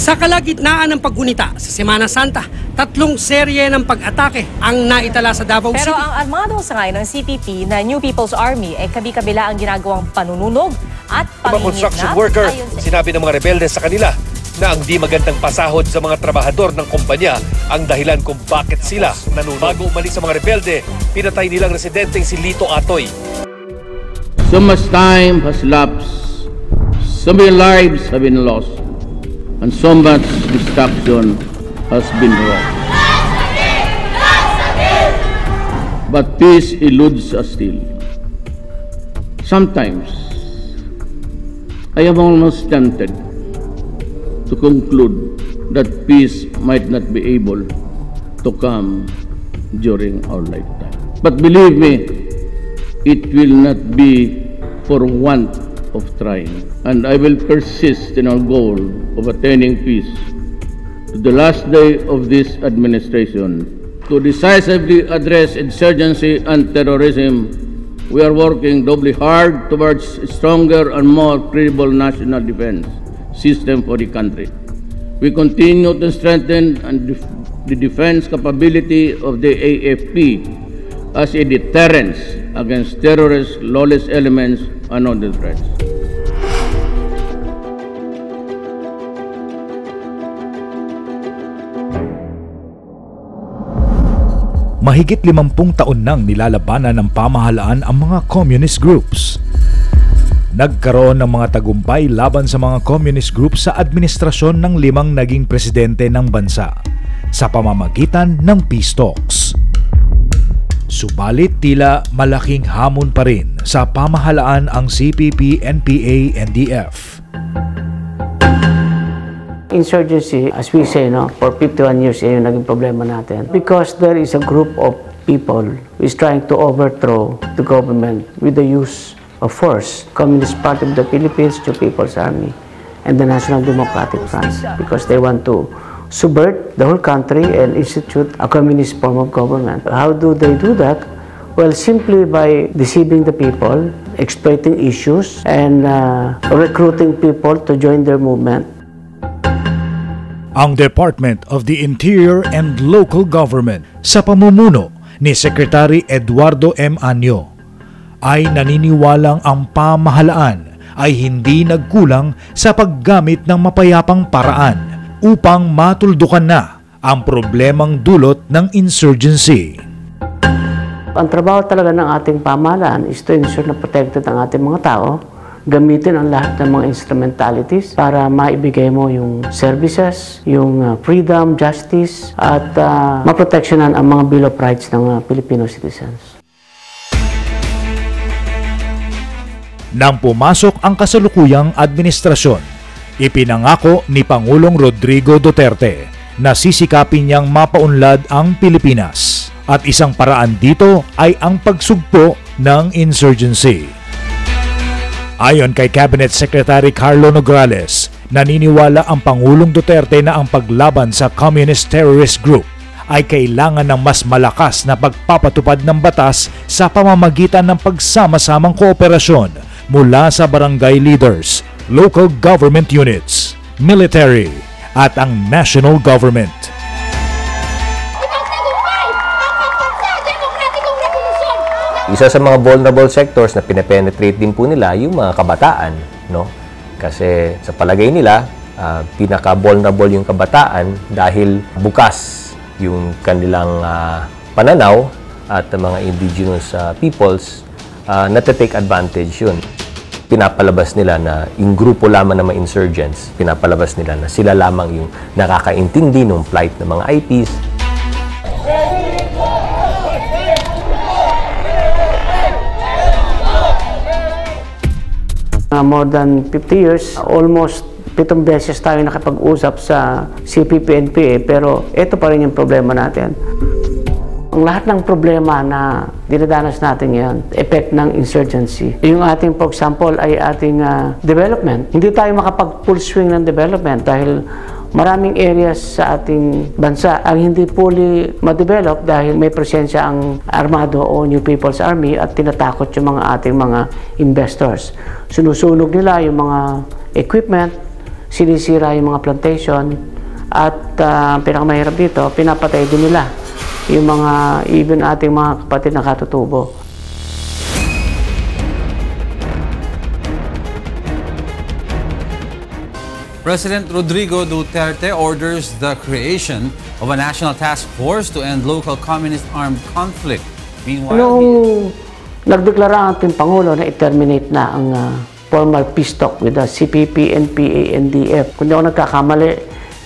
Sa kalagitnaan ng paggunita sa Semana Santa, 3 serye ng pag-atake ang naitala sa Davao City. Pero ang armadong sangay ng CPP na New People's Army ay kabi-kabila ang ginagawang panununog at mga construction worker, sinabi ng mga rebelde sa kanila na ang di magandang pasahod sa mga trabahador ng kumpanya ang dahilan kung bakit sila nanunog. Bago umalis sa mga rebelde, pinatay nilang residenteng si Lito Atoy. So much time has lapsed, so many lives have been lost, and so much destruction has been wrought. But peace eludes us still. Sometimes, I am almost tempted to conclude that peace might not be able to come during our lifetime. But believe me, it will not be for want of trying, and I will persist in our goal of attaining peace to the last day of this administration. To decisively address insurgency and terrorism, we are working doubly hard towards a stronger and more credible national defense system for the country. We continue to strengthen the defense capability of the AFP as a deterrence against terrorist, lawless elements and other threats. Mahigit 50 taon nang nilalabanan ng pamahalaan ang mga communist groups. Nagkaroon ng mga tagumpay laban sa mga communist groups sa administrasyon ng 5 naging presidente ng bansa sa pamamagitan ng peace talks. Subalit tila malaking hamon pa rin sa pamahalaan ang CPP, NPA, NDF. Insurgency, as we say, for 51 years, yun yung naging problema natin. Because there is a group of people who is trying to overthrow the government with the use of force. Communist Party of the Philippines, New People's Army, and the National Democratic Front, because they want to subvert the whole country and institute a communist form of government. How do they do that? Well, simply by deceiving the people, exploiting issues, and recruiting people to join their movement. Ang Department of the Interior and Local Government sa pamumuno ni Secretary Eduardo M. Anyo ay naniniwalang ang pamahalaan ay hindi nagkulang sa paggamit ng mapayapang paraan upang matuldukan na ang problemang dulot ng insurgency. Ang trabaho talaga ng ating pamahalaan is to ensure na protected ang ating mga tao, gamitin ang lahat ng mga instrumentalities para maibigay mo yung services, yung freedom, justice, at maproteksyonan ang mga Bill of Rights ng Filipino citizens. Nang pumasok ang kasalukuyang administrasyon, ipinangako ni Pangulong Rodrigo Duterte na sisikapin niyang mapaunlad ang Pilipinas at isang paraan dito ay ang pagsugpo ng insurgency. Ayon kay Cabinet Secretary Carlo Nograles, naniniwala ang Pangulong Duterte na ang paglaban sa communist terrorist group ay kailangan ng mas malakas na pagpapatupad ng batas sa pamamagitan ng pagsama-samang kooperasyon mula sa barangay leaders, local government units, military, at ang national government. Isa sa mga vulnerable sectors na pinapenetrate din po nila yung mga kabataan, no? Kasi sa palagay nila, pinaka-vulnerable yung kabataan dahil bukas yung kanilang pananaw at mga indigenous peoples na-take advantage yun. Pinapalabas nila na yung grupo lamang ng mga insurgents, pinapalabas nila na sila lamang yung nakakaintindi ng plight ng mga IPs. More than 50 years, almost 7 beses tayo nakipag-usap sa CPP-NPA, pero ito pa rin yung problema natin. Ang lahat ng problema na dinadanas natin yan, effect ng insurgency. Yung ating, for example, ay ating development. Hindi tayo makapag-full swing ng development dahil Maraming areas sa ating bansa ang hindi fully ma-develop dahil may presensya ang armado o New People's Army at tinatakot yung mga ating mga investors. Sinusunog nila yung mga equipment, sinisira yung mga plantation, at pinakamahirap dito, pinapatay din nila yung mga even ating mga kapatid na katutubo. President Rodrigo Duterte orders the creation of a national task force to end local communist armed conflict. Meanwhile, Nung nagdeklara ang ating Pangulo na i-terminate na ang formal peace talk with the CPP, NPA, NDF, kung di ako nagkakamali,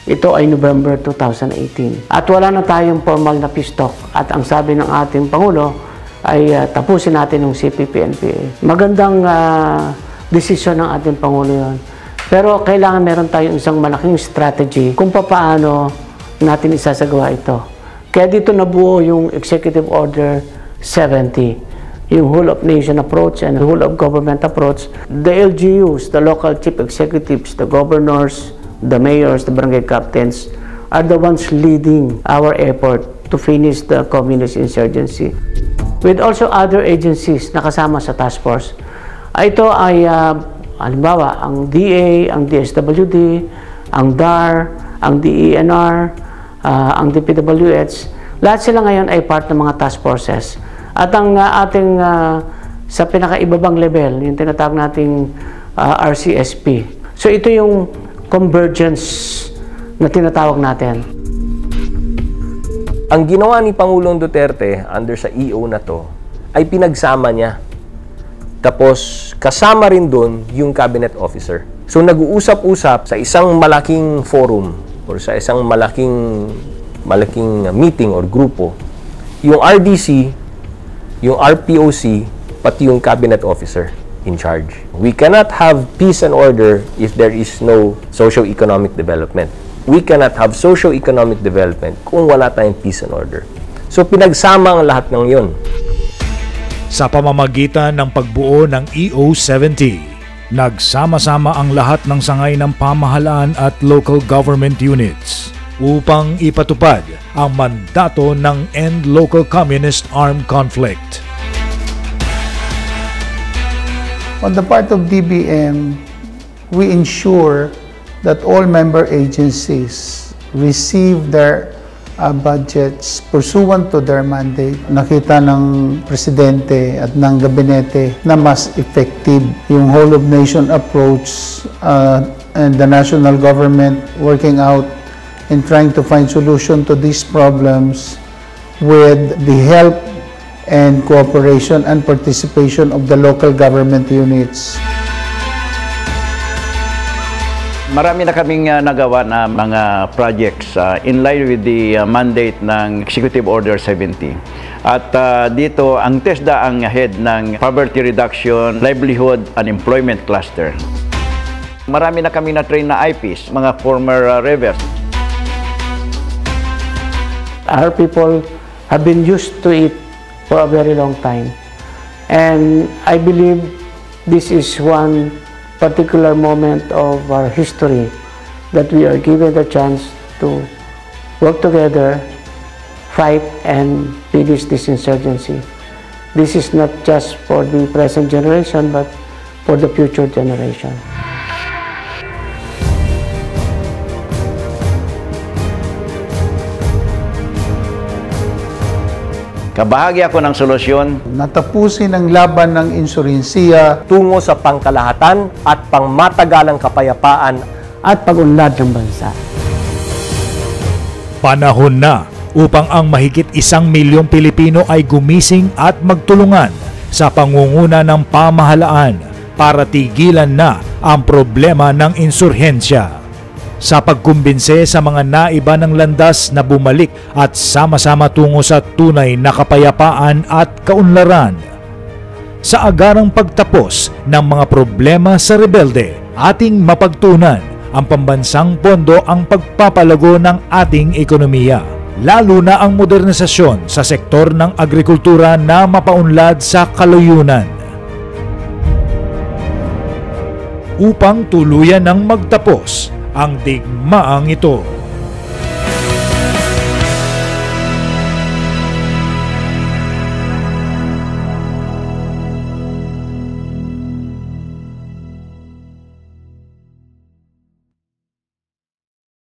ito ay November 2018. At wala na tayong formal na peace talk. At ang sabi ng ating Pangulo ay tapusin natin yung CPP, NPA. Magandang desisyon ng ating Pangulo yun. Pero kailangan meron tayong isang malaking strategy kung paano natin isasagawa ito. Kaya dito nabuo yung Executive Order 70, yung whole of nation approach and whole of government approach. The LGUs, the local chief executives, the governors, the mayors, the barangay captains are the ones leading our effort to finish the communist insurgency. With also other agencies na kasama sa task force. Ito ay halimbawa, ang DA, ang DSWD, ang DAR, ang DENR, ang DPWH, lahat sila ngayon ay part ng mga task forces. At ang ating sa pinakaibabang level, yung tinatawag nating RCSP. So ito yung convergence na tinatawag natin. Ang ginawa ni Pangulong Duterte under sa EO na to ay pinagsama niya. Tapos, kasama rin doon yung cabinet officer. So, nag-uusap-usap sa isang malaking forum or sa isang malaking meeting or grupo, yung RDC, yung RPOC, pati yung cabinet officer in charge. We cannot have peace and order if there is no socio-economic development. We cannot have socio-economic development kung wala tayong peace and order. So, pinagsama ang lahat ng yun. Sa pamamagitan ng pagbuo ng EO70, nagsama-sama ang lahat ng sangay ng pamahalaan at local government units upang ipatupad ang mandato ng End Local Communist Armed Conflict. On the part of DBM, we ensure that all member agencies receive their budgets pursuant to their mandate. Nakita ng Presidente at ng Gabinete na mas effective yung whole of nation approach and the national government working out and trying to find solution to these problems with the help and cooperation and participation of the local government units. Marami na kaming nagawa na mga projects in line with the mandate ng Executive Order 70. At dito, ang TESDA ang head ng Poverty Reduction, Livelihood and Employment Cluster. Marami na kami na-train na IPs, mga former rebels. Our people have been used to it for a very long time. And I believe this is one particular moment of our history that we are given the chance to work together, fight and finish this insurgency. This is not just for the present generation but for the future generation. Kabahagi ako ng solusyon. Natapusin ang laban ng insurensiya Tungo sa pangkalahatan at pangmatagalang kapayapaan At pag-unlad ng bansa. Panahon na upang ang mahigit 1 milyong Pilipino ay gumising at magtulungan sa pangunguna ng pamahalaan para tigilan na ang problema ng insurhensya. Sa pagkumbinse sa mga naiba ng landas na bumalik at sama-sama tungo sa tunay na kapayapaan at kaunlaran. Sa agarang pagtapos ng mga problema sa rebelde, ating mapagtunan ang pambansang pondo ang pagpapalago ng ating ekonomiya, lalo na ang modernisasyon sa sektor ng agrikultura na mapaunlad sa kalayunan. Upang tuluyan ng magtapos ang digmaang ito.